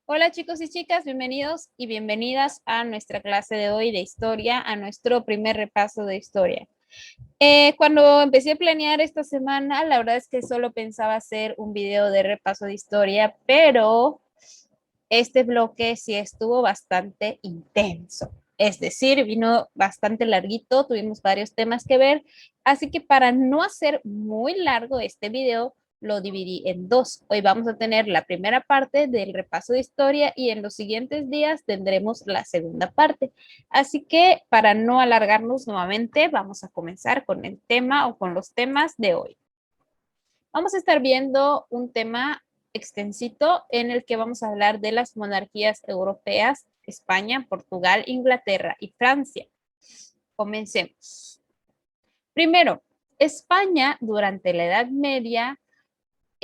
Hola chicos y chicas, bienvenidos y bienvenidas a nuestra clase de hoy de historia, a nuestro primer repaso de historia. Cuando empecé a planear esta semana, la verdad es que solo pensaba hacer un video de repaso de historia, pero este bloque sí estuvo bastante intenso. Es decir, vino bastante larguito, tuvimos varios temas que ver, así que para no hacer muy largo este video, lo dividí en dos. Hoy vamos a tener la primera parte del repaso de historia y en los siguientes días tendremos la segunda parte. Así que para no alargarnos nuevamente, vamos a comenzar con el tema o con los temas de hoy. Vamos a estar viendo un tema extensito en el que vamos a hablar de las monarquías europeas, España, Portugal, Inglaterra y Francia. Comencemos. Primero, España durante la Edad Media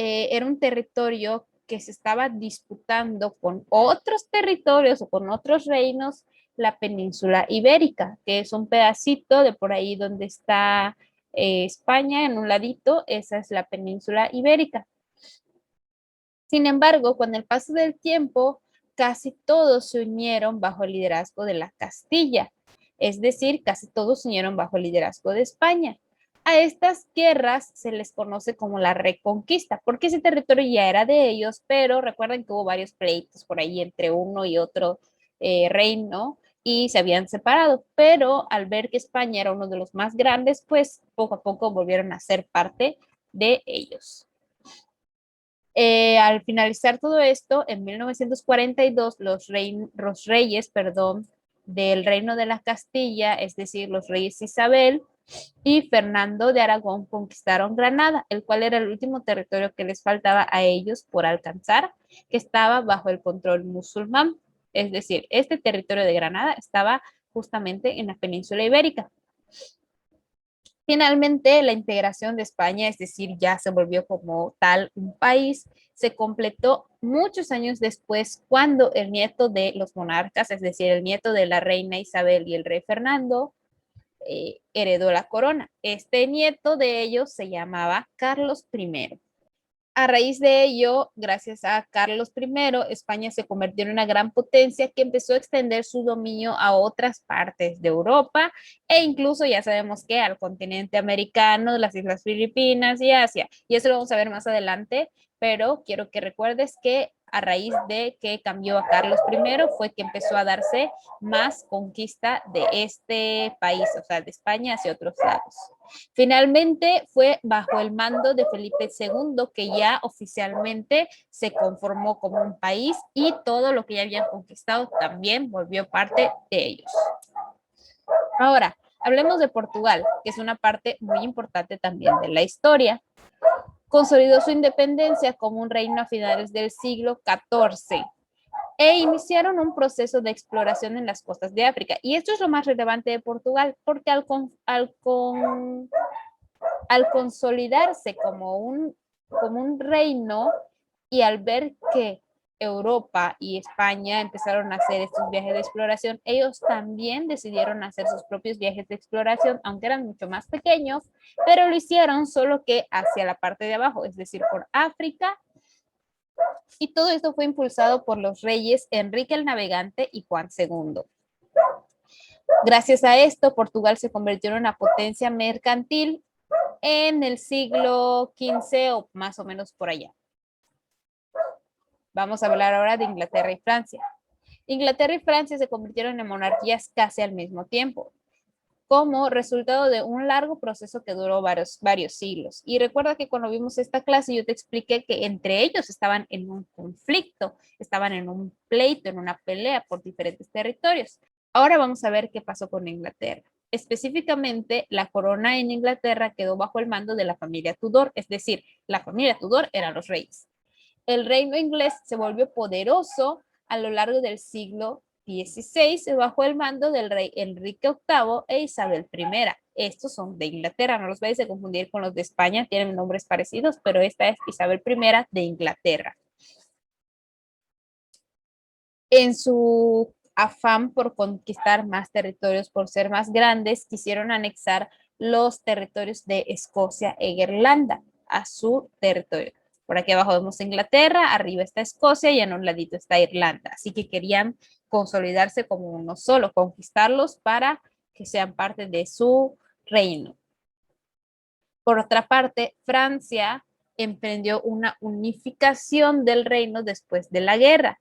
era un territorio que se estaba disputando con otros territorios o con otros reinos la península ibérica, que es un pedacito de por ahí donde está España, en un ladito, esa es la península ibérica. Sin embargo, con el paso del tiempo, casi todos se unieron bajo el liderazgo de la Castilla, es decir, casi todos se unieron bajo el liderazgo de España. A estas guerras se les conoce como la Reconquista, porque ese territorio ya era de ellos, pero recuerden que hubo varios pleitos por ahí entre uno y otro reino y se habían separado, pero al ver que España era uno de los más grandes, pues poco a poco volvieron a ser parte de ellos. Al finalizar todo esto, en 1942, los reyes, del Reino de la Castilla, es decir, los reyes Isabel y Fernando de Aragón, conquistaron Granada, el cual era el último territorio que les faltaba a ellos por alcanzar, que estaba bajo el control musulmán. Es decir, este territorio de Granada estaba justamente en la península ibérica. Finalmente, la integración de España, es decir, ya se volvió como tal un país, se completó muchos años después cuando el nieto de los monarcas, es decir, el nieto de la reina Isabel y el rey Fernando, heredó la corona. Este nieto de ellos se llamaba Carlos I. A raíz de ello, gracias a Carlos I, España se convirtió en una gran potencia que empezó a extender su dominio a otras partes de Europa e incluso ya sabemos que al continente americano, las Islas Filipinas y Asia. Y eso lo vamos a ver más adelante, pero quiero que recuerdes que a raíz de que cambió a Carlos I fue que empezó a darse más conquista de este país, o sea, de España hacia otros lados. Finalmente fue bajo el mando de Felipe II que ya oficialmente se conformó como un país y todo lo que ya habían conquistado también volvió parte de ellos. Ahora, hablemos de Portugal, que es una parte muy importante también de la historia. Consolidó su independencia como un reino a finales del siglo XIV e iniciaron un proceso de exploración en las costas de África. Y esto es lo más relevante de Portugal, porque al consolidarse como un reino y al ver que Europa y España empezaron a hacer estos viajes de exploración, ellos también decidieron hacer sus propios viajes de exploración, aunque eran mucho más pequeños, pero lo hicieron solo que hacia la parte de abajo, es decir, por África. Y todo esto fue impulsado por los reyes Enrique el Navegante y Juan II. Gracias a esto, Portugal se convirtió en una potencia mercantil en el siglo XV o más o menos por allá. Vamos a hablar ahora de Inglaterra y Francia. Inglaterra y Francia se convirtieron en monarquías casi al mismo tiempo, como resultado de un largo proceso que duró varios siglos. Y recuerda que cuando vimos esta clase yo te expliqué que entre ellos estaban en un conflicto, estaban en un pleito, en una pelea por diferentes territorios. Ahora vamos a ver qué pasó con Inglaterra. Específicamente, la corona en Inglaterra quedó bajo el mando de la familia Tudor, es decir, la familia Tudor eran los reyes. El reino inglés se volvió poderoso a lo largo del siglo XVI bajo el mando del rey Enrique VIII e Isabel I. Estos son de Inglaterra, no los vayas a confundir con los de España, tienen nombres parecidos, pero esta es Isabel I de Inglaterra. En su afán por conquistar más territorios, por ser más grandes, quisieron anexar los territorios de Escocia e Irlanda a su territorio. Por aquí abajo vemos Inglaterra, arriba está Escocia y en un ladito está Irlanda. Así que querían consolidarse como uno solo, conquistarlos para que sean parte de su reino. Por otra parte, Francia emprendió una unificación del reino después de la guerra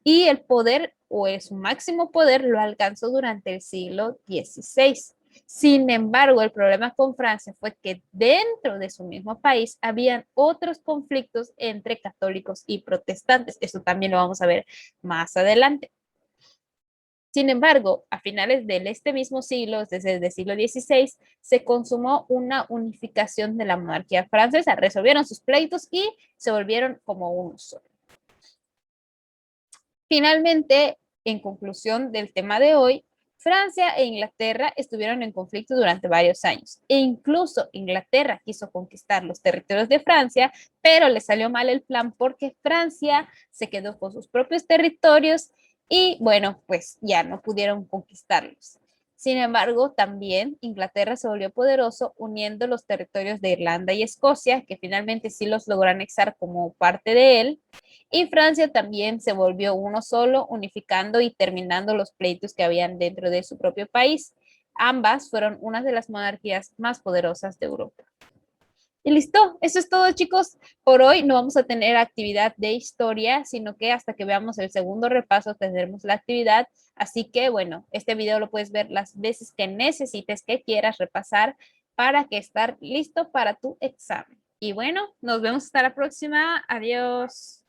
y el poder o su máximo poder lo alcanzó durante el siglo XVI. Sin embargo, el problema con Francia fue que dentro de su mismo país habían otros conflictos entre católicos y protestantes. Eso también lo vamos a ver más adelante. Sin embargo, a finales de este mismo siglo, desde el siglo XVI, se consumó una unificación de la monarquía francesa. Resolvieron sus pleitos y se volvieron como uno solo. Finalmente, en conclusión del tema de hoy, Francia e Inglaterra estuvieron en conflicto durante varios años e incluso Inglaterra quiso conquistar los territorios de Francia, pero le salió mal el plan porque Francia se quedó con sus propios territorios y bueno, pues ya no pudieron conquistarlos. Sin embargo, también Inglaterra se volvió poderoso uniendo los territorios de Irlanda y Escocia, que finalmente sí los logró anexar como parte de él, y Francia también se volvió uno solo, unificando y terminando los pleitos que habían dentro de su propio país. Ambas fueron una de las monarquías más poderosas de Europa. Y listo, eso es todo, chicos. Por hoy no vamos a tener actividad de historia, sino que hasta que veamos el segundo repaso tendremos la actividad. Así que, bueno, este video lo puedes ver las veces que necesites, que quieras repasar para que estar listo para tu examen. Y bueno, nos vemos hasta la próxima. Adiós.